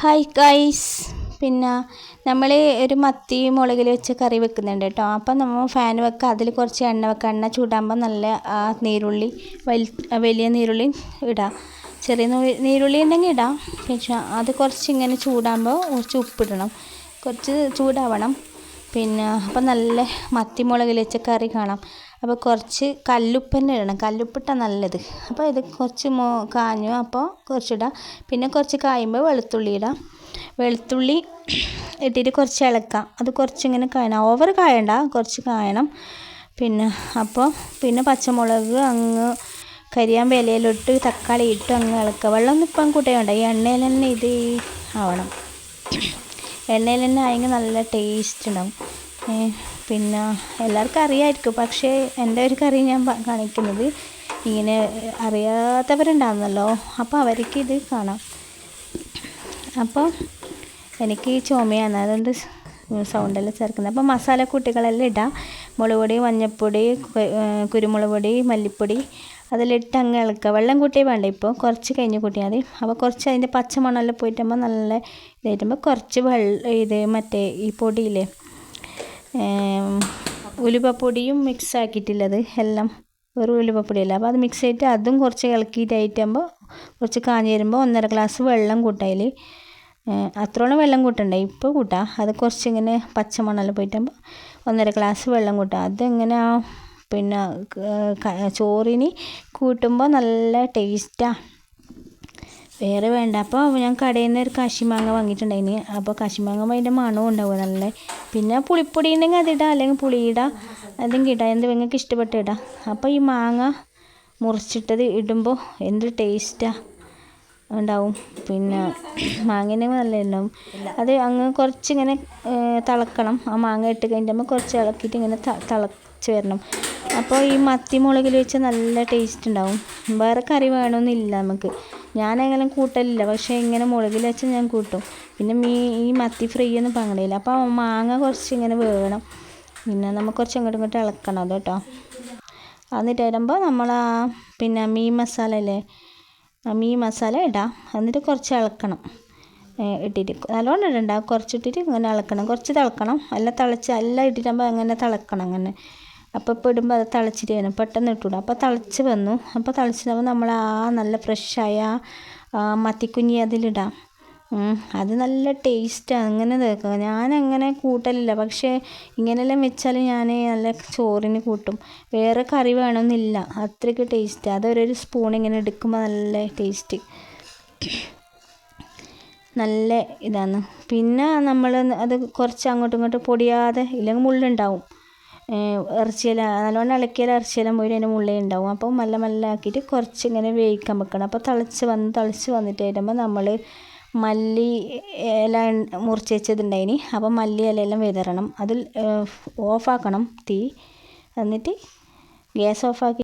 Hi guys. പിന്നെ നമ്മൾ ഒരു മത്തി മുളകിൽ വെച്ച് കറി വെക്കുന്നുണ്ട് കേട്ടോ. അപ്പം നമ്മൾ ഫാൻ വെക്കുക, അതിൽ കുറച്ച് എണ്ണ വെക്കുക. എണ്ണ ചൂടാകുമ്പോൾ നല്ല നീരുള്ളി, വലിയ നീരുള്ളി ഇടാം. ചെറിയ നീരുള്ളി ഉണ്ടെങ്കിൽ ഇടാം. പക്ഷേ അത് കുറച്ച് ഇങ്ങനെ ചൂടാകുമ്പോൾ കുറച്ച് ഉപ്പിടണം, കുറച്ച് ചൂടാവണം. പിന്നെ അപ്പം നല്ല മത്തി മുളകിൽ വെച്ച കറി കാണാം. അപ്പോൾ കുറച്ച് കല്ലുപ്പ് തന്നെ ഇടണം, കല്ലുപ്പിട്ടാൽ നല്ലത്. അപ്പോൾ ഇത് കുറച്ച് കാഞ്ഞു, അപ്പോൾ കുറച്ചിടാം. പിന്നെ കുറച്ച് കായുമ്പോൾ വെളുത്തുള്ളി ഇടാം. വെളുത്തുള്ളി ഇട്ടിട്ട് കുറച്ച് ഇളക്കാം. അത് കുറച്ചിങ്ങനെ കായണം, ഓവർ കായണ്ട, കുറച്ച് കായണം. പിന്നെ പച്ചമുളക് അങ്ങ് കരിയാൻ വിലയിലിട്ട് തക്കാളി ഇട്ട് അങ്ങ് ഇളക്കുക. വെള്ളം ഇപ്പം കൂട്ടേണ്ട, ഈ എണ്ണയിൽ തന്നെ ഇത് ആവണം. എണ്ണയിൽ തന്നെ ആയെങ്കിൽ നല്ല ടേസ്റ്റ് ഉണ്ടാവും. പിന്നെ എല്ലാവർക്കും അറിയാമായിരിക്കും, പക്ഷേ എൻ്റെ ഒരു കറി ഞാൻ കാണിക്കുന്നത് ഇങ്ങനെ അറിയാത്തവരുണ്ടാകുന്നല്ലോ, അപ്പോൾ അവർക്ക് ഇത് കാണാം. അപ്പോൾ എനിക്ക് ചുമയാണ്, അതുകൊണ്ട് സൗണ്ടെല്ലാം ചേർക്കുന്നത്. അപ്പോൾ മസാലക്കൂട്ടുകളെല്ലാം ഇടാം. മുളക് പൊടി, മഞ്ഞൾപ്പൊടി, കുരുമുളക് പൊടി, മല്ലിപ്പൊടി അതിലിട്ട് അങ്ങ് ഇളക്കുക. വെള്ളം കൂട്ടിയേ വേണ്ട, ഇപ്പോൾ കുറച്ച് കഴിഞ്ഞ് കൂട്ടിയാൽ മതി. അപ്പോൾ കുറച്ച് അതിൻ്റെ പച്ചമണമെല്ലാം പോയിട്ടുമ്പോൾ നല്ല ഇതായിട്ടുമ്പോൾ കുറച്ച് മറ്റേ ഈ പൊടിയില്ലേ, ഉലുവപ്പൊടിയും മിക്സ് ആക്കിയിട്ടില്ലത് എല്ലാം, ഒരു ഉലുവപ്പൊടിയല്ല. അപ്പോൾ അത് മിക്സ് ചെയ്തിട്ട് അതും കുറച്ച് ഇളക്കിയിട്ടായിട്ടാകുമ്പോൾ കുറച്ച് കാഞ്ഞ് വരുമ്പോൾ 1.5 ഗ്ലാസ് വെള്ളം കൂട്ടായിൽ. അത്രോളം വെള്ളം കൂട്ടണ്ടേ, ഇപ്പോൾ കൂട്ടാം. അത് കുറച്ചിങ്ങനെ പച്ചമണമെല്ലാം പോയിട്ടാകുമ്പോൾ 1.5 ഗ്ലാസ് വെള്ളം കൂട്ടാം. അതിങ്ങനെ പിന്നെ ചോറിന് കൂട്ടുമ്പോൾ നല്ല ടേസ്റ്റാണ്, വേറെ വേണ്ട. അപ്പോൾ ഞാൻ കടയിൽ നിന്ന് ഒരു കാശിമാങ്ങ വാങ്ങിയിട്ടുണ്ടായിന്. അപ്പോൾ കാശിമാങ്ങ അതിൻ്റെ മണവും ഉണ്ടാവും നല്ല. പിന്നെ പുളിപ്പൊടി ഉണ്ടെങ്കിൽ അതിടാം, അല്ലെങ്കിൽ പുളി ഇടാം, എന്തെങ്കിലും ഇടാം, എന്ത് നിങ്ങൾക്ക് ഇഷ്ടപ്പെട്ട് ഇടാം. അപ്പോൾ ഈ മാങ്ങ മുറിച്ചിട്ടത് ഇടുമ്പോൾ എന്ത് ടേസ്റ്റാണ് ഉണ്ടാവും. പിന്നെ മാങ്ങേനെ നല്ല ഉണ്ടാവും. അത് അങ്ങ് കുറച്ചിങ്ങനെ തിളക്കണം. ആ മാങ്ങ ഇട്ട് കഴിഞ്ഞിട്ടുമ്പോൾ കുറച്ച് ഇളക്കിയിട്ട് ഇങ്ങനെ തിളച്ച് വരണം. അപ്പോൾ ഈ മത്തി മുളകിൽ വെച്ച് നല്ല ടേസ്റ്റ് ഉണ്ടാവും. വേറെ കറി വേണമെന്നില്ല നമുക്ക്, ഞാനങ്ങനെ കൂട്ടലില്ല, പക്ഷേ ഇങ്ങനെ മുളകിൽ വെച്ച് ഞാൻ കൂട്ടും. പിന്നെ ഈ മത്തി ഫ്രൈ ഒന്നും പങ്കടില്ല. അപ്പോൾ മാങ്ങ കുറച്ച് ഇങ്ങനെ വേണം. പിന്നെ നമുക്ക് കുറച്ച് ഇങ്ങോട്ടും ഇളക്കണം അത് കേട്ടോ. എന്നിട്ട് ഇടുമ്പോൾ നമ്മൾ പിന്നെ മീൻ മസാല ഇല്ലേ, മീൻ മസാല ഇടാം. എന്നിട്ട് കുറച്ച് ഇളക്കണം, ഇട്ടിട്ട് നല്ലോണം ഇടണ്ട, കുറച്ചിട്ടിട്ട് ഇങ്ങനെ ഇളക്കണം. കുറച്ച് തിളക്കണം, എല്ലാം ഇട്ടിട്ടാകുമ്പോൾ അങ്ങനെ തിളക്കണം അങ്ങനെ. അപ്പോൾ ഇപ്പോൾ ഇടുമ്പോൾ അത് തിളച്ചിട്ട് വരണം, പെട്ടെന്ന് ഇട്ടുവിടാം. അപ്പോൾ തിളച്ച് വന്നു. അപ്പോൾ തിളച്ചിട്ടാകുമ്പോൾ നമ്മൾ നല്ല ഫ്രഷായ മത്തിക്കുഞ്ഞി അതിലിടാം. അത് നല്ല ടേസ്റ്റാണ്. അങ്ങനെ തേക്കുക, ഞാനങ്ങനെ കൂട്ടലില്ല, പക്ഷേ ഇങ്ങനെയെല്ലാം വെച്ചാൽ ഞാൻ നല്ല ചോറിന് കൂട്ടും. വേറെ കറി വേണമെന്നില്ല, അത്രയ്ക്ക് ടേസ്റ്റ്. അതൊരു സ്പൂൺ ഇങ്ങനെ എടുക്കുമ്പോൾ നല്ല ടേസ്റ്റ്, നല്ല ഇതാണ്. പിന്നെ നമ്മൾ അത് കുറച്ച് അങ്ങോട്ടും ഇങ്ങോട്ടും പൊടിയാതെ, ഇല്ലെങ്കിൽ മുള്ളുണ്ടാവും. ഇറച്ചിയെല്ലാം നല്ലോണം ഇളക്കിയാൽ ഇറച്ചിയെല്ലാം പോയി അതിൻ്റെ മുള്ളേ ഉണ്ടാവും. അപ്പോൾ മെല്ലെ ആക്കിയിട്ട് കുറച്ച് ഇങ്ങനെ വേവിക്കാൻ വെക്കണം. അപ്പോൾ തിളച്ച് വന്നിട്ട് വരുമ്പോൾ നമ്മൾ മല്ലി ഇല മുറിച്ച് വെച്ചതുണ്ടായിന്. അപ്പോൾ മല്ലി ഇലയെല്ലാം വിതറണം. അതിൽ ഓഫാക്കണം തീ, എന്നിട്ട് ഗ്യാസ് ഓഫാക്കി